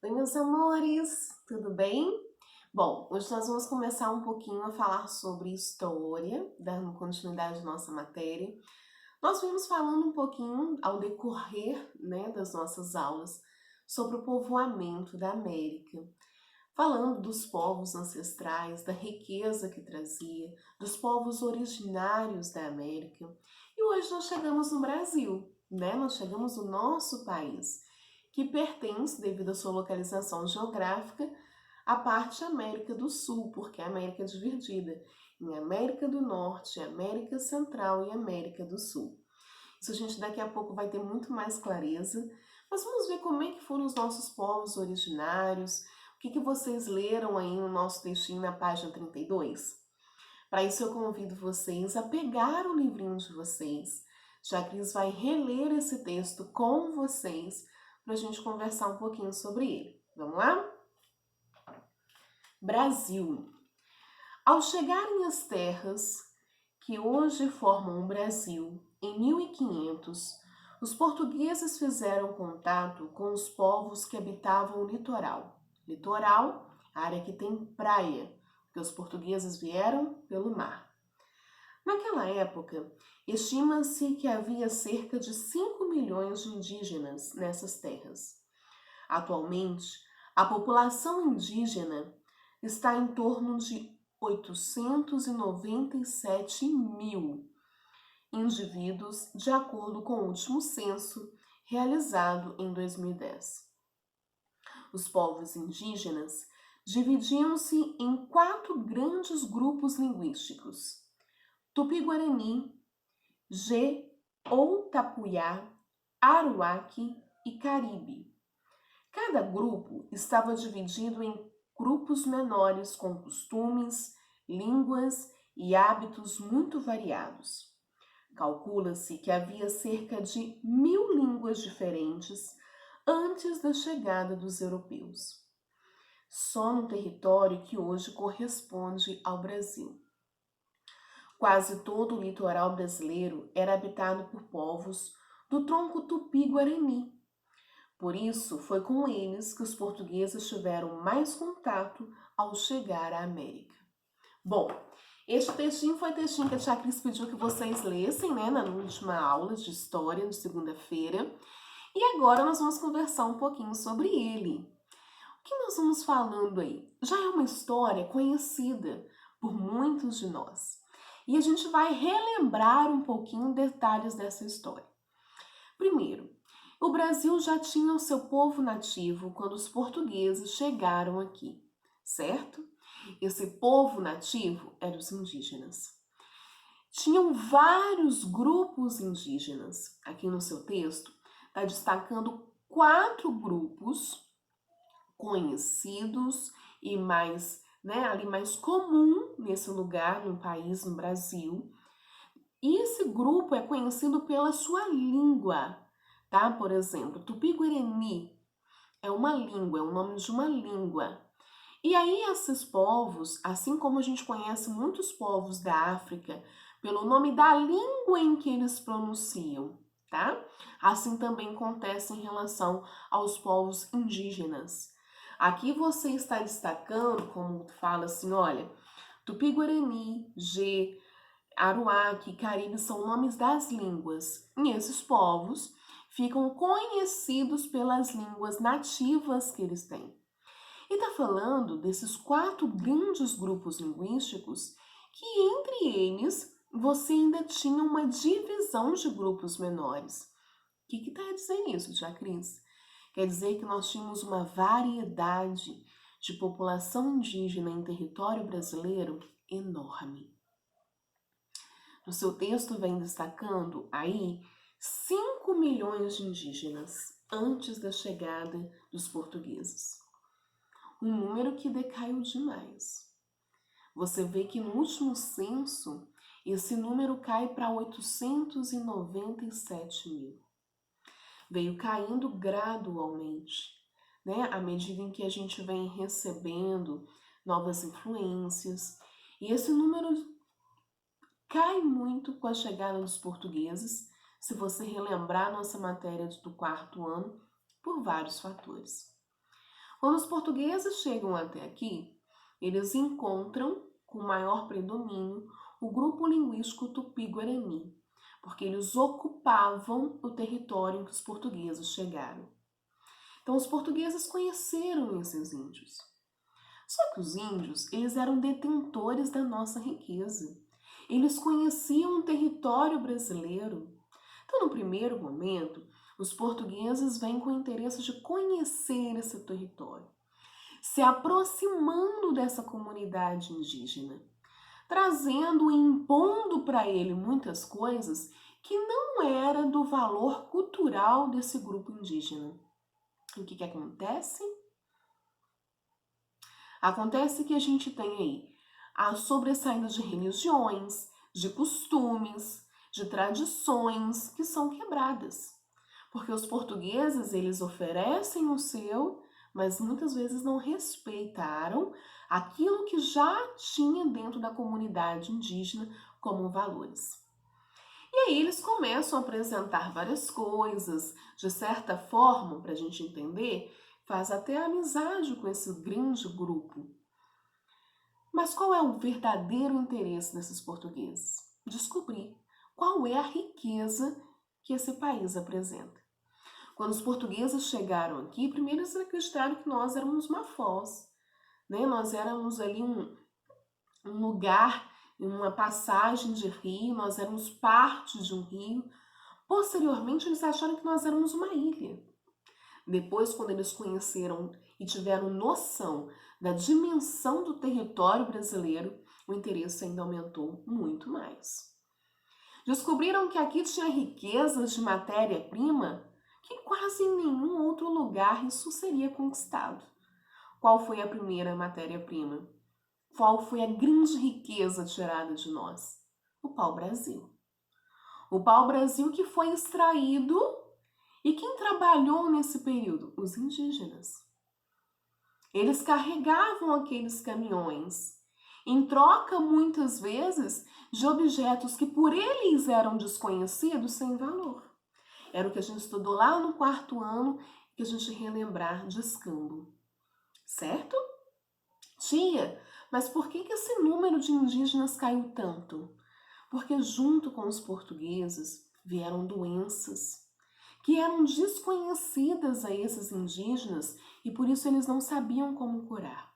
Oi, meus amores, tudo bem? Bom, hoje nós vamos começar um pouquinho a falar sobre história, dando continuidade à nossa matéria. Nós vimos falando um pouquinho ao decorrer, das nossas aulas sobre o povoamento da América, falando dos povos ancestrais, da riqueza que trazia, dos povos originários da América. E hoje nós chegamos no Brasil, Nós chegamos no nosso país, que pertence, devido à sua localização geográfica, à parte América do Sul, porque a América é dividida em América do Norte, América Central e América do Sul. Isso a gente daqui a pouco vai ter muito mais clareza, mas vamos ver como é que foram os nossos povos originários, o que vocês leram aí no nosso textinho na página 32. Para isso eu convido vocês a pegar o livrinho de vocês, já que Cris vai reler esse texto com vocês para a gente conversar um pouquinho sobre ele. Vamos lá? Brasil. Ao chegarem às terras que hoje formam o Brasil, em 1500, os portugueses fizeram contato com os povos que habitavam o litoral. Litoral, área que tem praia, porque os portugueses vieram pelo mar. Naquela época, estima-se que havia cerca de 5 milhões de indígenas nessas terras. Atualmente, a população indígena está em torno de 897 mil indivíduos, de acordo com o último censo realizado em 2010. Os povos indígenas dividiam-se em 4 grandes grupos linguísticos: Tupi-Guarani, G ou Tapuiá, Aruaque e Caribe. Cada grupo estava dividido em grupos menores com costumes, línguas e hábitos muito variados. Calcula-se que havia cerca de 1000 línguas diferentes antes da chegada dos europeus, só no território que hoje corresponde ao Brasil. Quase todo o litoral brasileiro era habitado por povos do tronco Tupi-Guarani. Por isso, foi com eles que os portugueses tiveram mais contato ao chegar à América. Bom, este textinho foi o textinho que a tia Cris pediu que vocês lessem, na última aula de história, de segunda-feira. E agora nós vamos conversar um pouquinho sobre ele. O que nós vamos falando aí? Já é uma história conhecida por muitos de nós. E a gente vai relembrar um pouquinho detalhes dessa história. Primeiro, o Brasil já tinha o seu povo nativo quando os portugueses chegaram aqui, certo? Esse povo nativo eram os indígenas. Tinham vários grupos indígenas. Aqui no seu texto está destacando 4 grupos conhecidos e mais, ali mais comum nesse lugar, no país, no Brasil. E esse grupo é conhecido pela sua língua, tá? Por exemplo, Tupi-Guarani é uma língua, é o nome de uma língua. E aí esses povos, assim como a gente conhece muitos povos da África pelo nome da língua em que eles pronunciam, tá? Assim também acontece em relação aos povos indígenas. Aqui você está destacando, como fala assim, olha, Tupi-Guarani, G, Aruaque e Caribe são nomes das línguas. E esses povos ficam conhecidos pelas línguas nativas que eles têm. E está falando desses 4 grandes grupos linguísticos que entre eles você ainda tinha uma divisão de grupos menores. O que está a dizer isso, tia Cris? Quer dizer que nós tínhamos uma variedade de população indígena em território brasileiro enorme. No seu texto vem destacando aí 5 milhões de indígenas antes da chegada dos portugueses. Um número que decaiu demais. Você vê que no último censo, esse número cai para 897 mil. Veio caindo gradualmente, à medida em que a gente vem recebendo novas influências. E esse número cai muito com a chegada dos portugueses, se você relembrar nossa matéria do 4º ano, por vários fatores. Quando os portugueses chegam até aqui, eles encontram com maior predomínio o grupo linguístico tupi-guarani, porque eles ocupavam o território em que os portugueses chegaram. Então, os portugueses conheceram esses índios. Só que os índios, eles eram detentores da nossa riqueza. Eles conheciam o território brasileiro. Então, no primeiro momento, os portugueses vêm com o interesse de conhecer esse território, se aproximando dessa comunidade indígena, trazendo e impondo para ele muitas coisas que não era do valor cultural desse grupo indígena. O que acontece? Acontece que a gente tem aí a sobressaída de religiões, de costumes, de tradições que são quebradas. Porque os portugueses, eles oferecem o seu, mas muitas vezes não respeitaram aquilo que já tinha dentro da comunidade indígena como valores. E aí eles começam a apresentar várias coisas, de certa forma, para a gente entender, faz até amizade com esse grande grupo. Mas qual é o verdadeiro interesse desses portugueses? Descobrir qual é a riqueza que esse país apresenta. Quando os portugueses chegaram aqui, primeiro eles acreditaram que nós éramos Mafós, né? Nós éramos ali um lugar, uma passagem de rio, nós éramos parte de um rio. Posteriormente, eles acharam que nós éramos uma ilha. Depois, quando eles conheceram e tiveram noção da dimensão do território brasileiro, o interesse ainda aumentou muito mais. Descobriram que aqui tinha riquezas de matéria-prima que quase em nenhum outro lugar isso seria conquistado. Qual foi a primeira matéria-prima? Qual foi a grande riqueza tirada de nós? O pau-brasil. O pau-brasil que foi extraído, e quem trabalhou nesse período? Os indígenas. Eles carregavam aqueles caminhões, em troca, muitas vezes, de objetos que por eles eram desconhecidos, sem valor. Era o que a gente estudou lá no 4º ano, que a gente relembrar de escambo. Certo? Tia, mas por que esse número de indígenas caiu tanto? Porque junto com os portugueses vieram doenças que eram desconhecidas a esses indígenas e por isso eles não sabiam como curar.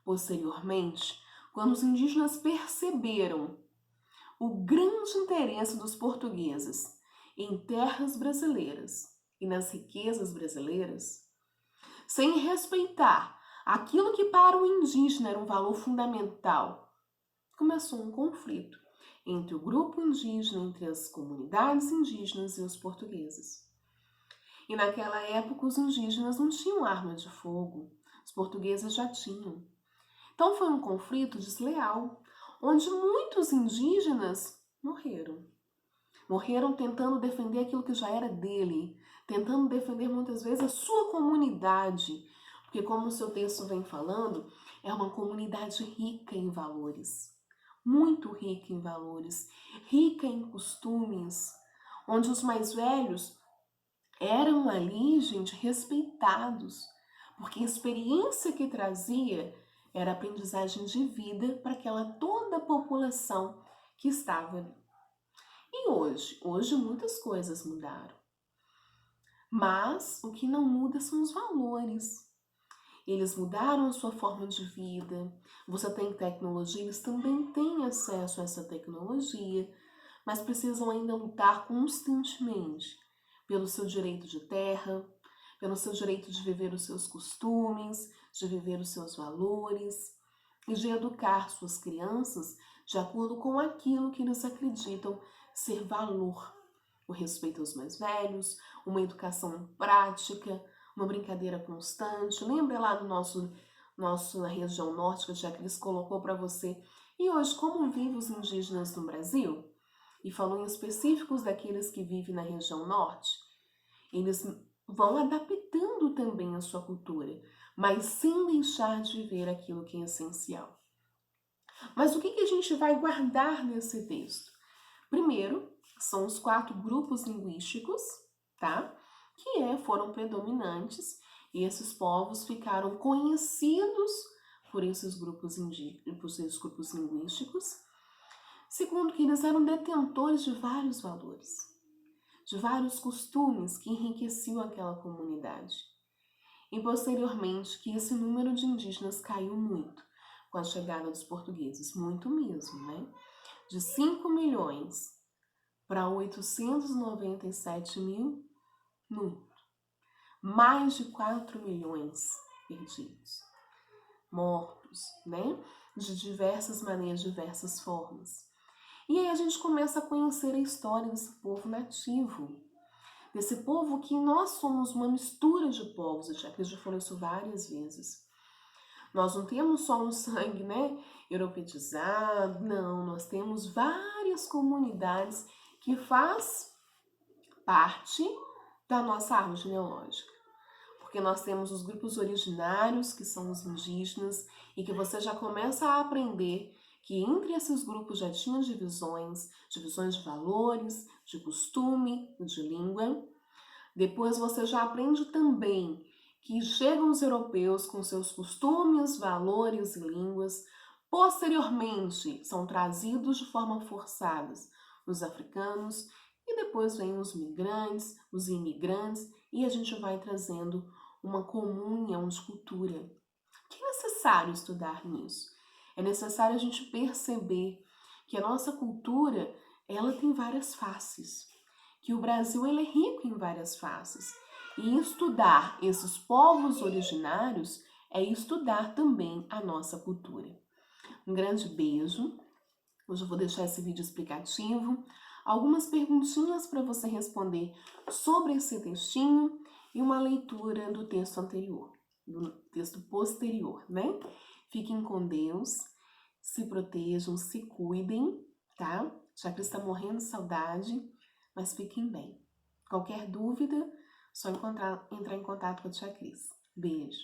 Posteriormente, quando os indígenas perceberam o grande interesse dos portugueses em terras brasileiras e nas riquezas brasileiras, sem respeitar aquilo que para o indígena era um valor fundamental, começou um conflito entre o grupo indígena, entre as comunidades indígenas e os portugueses. E naquela época os indígenas não tinham arma de fogo, os portugueses já tinham. Então foi um conflito desleal, onde muitos indígenas morreram. Morreram tentando defender aquilo que já era dele, tentando defender muitas vezes a sua comunidade, porque como o seu texto vem falando, é uma comunidade rica em valores, muito rica em valores, rica em costumes, onde os mais velhos eram ali, gente, respeitados, porque a experiência que trazia era aprendizagem de vida para aquela toda a população que estava ali. E hoje muitas coisas mudaram. Mas o que não muda são os valores. Eles mudaram a sua forma de vida. Você tem tecnologia, eles também têm acesso a essa tecnologia, mas precisam ainda lutar constantemente pelo seu direito de terra, pelo seu direito de viver os seus costumes, de viver os seus valores e de educar suas crianças de acordo com aquilo que eles acreditam ser valor. O respeito aos mais velhos, uma educação prática, uma brincadeira constante. Lembra lá no na região norte que a Tia Cris colocou para você? E hoje, como vivem os indígenas no Brasil? E falou em específicos daqueles que vivem na região norte. Eles vão adaptando também a sua cultura, mas sem deixar de viver aquilo que é essencial. Mas o que a gente vai guardar nesse texto? Primeiro, são os 4 grupos linguísticos, tá? Que foram predominantes E esses povos ficaram conhecidos por esses grupos linguísticos, segundo que eles eram detentores de vários valores, de vários costumes que enriqueciam aquela comunidade. E posteriormente que esse número de indígenas caiu muito com a chegada dos portugueses, muito mesmo, né? De 5 milhões para 897 mil, muito. Mais de 4 milhões perdidos, mortos, né? De diversas maneiras, diversas formas. E aí a gente começa a conhecer a história desse povo nativo, desse povo que nós somos uma mistura de povos. Eu já falei isso várias vezes. Nós não temos só um sangue, né, europeizado, não. Nós temos várias comunidades que faz parte da nossa árvore genealógica. Porque nós temos os grupos originários, que são os indígenas, e que você já começa a aprender que entre esses grupos já tinha divisões de valores, de costume, de língua. Depois você já aprende também que chegam os europeus com seus costumes, valores e línguas. Posteriormente, são trazidos de forma forçada os africanos e depois vêm os migrantes, os imigrantes e a gente vai trazendo uma comunhão de cultura. Que é necessário estudar nisso. É necessário a gente perceber que a nossa cultura, ela tem várias faces, que o Brasil ele é rico em várias faces. E estudar esses povos originários é estudar também a nossa cultura. Um grande beijo. Hoje eu vou deixar esse vídeo explicativo, algumas perguntinhas para você responder sobre esse textinho e uma leitura do texto anterior, do texto posterior, né? Fiquem com Deus, se protejam, se cuidem, tá? Já que está morrendo de saudade, mas fiquem bem. Qualquer dúvida, só entrar em contato com a tia Cris. Beijo!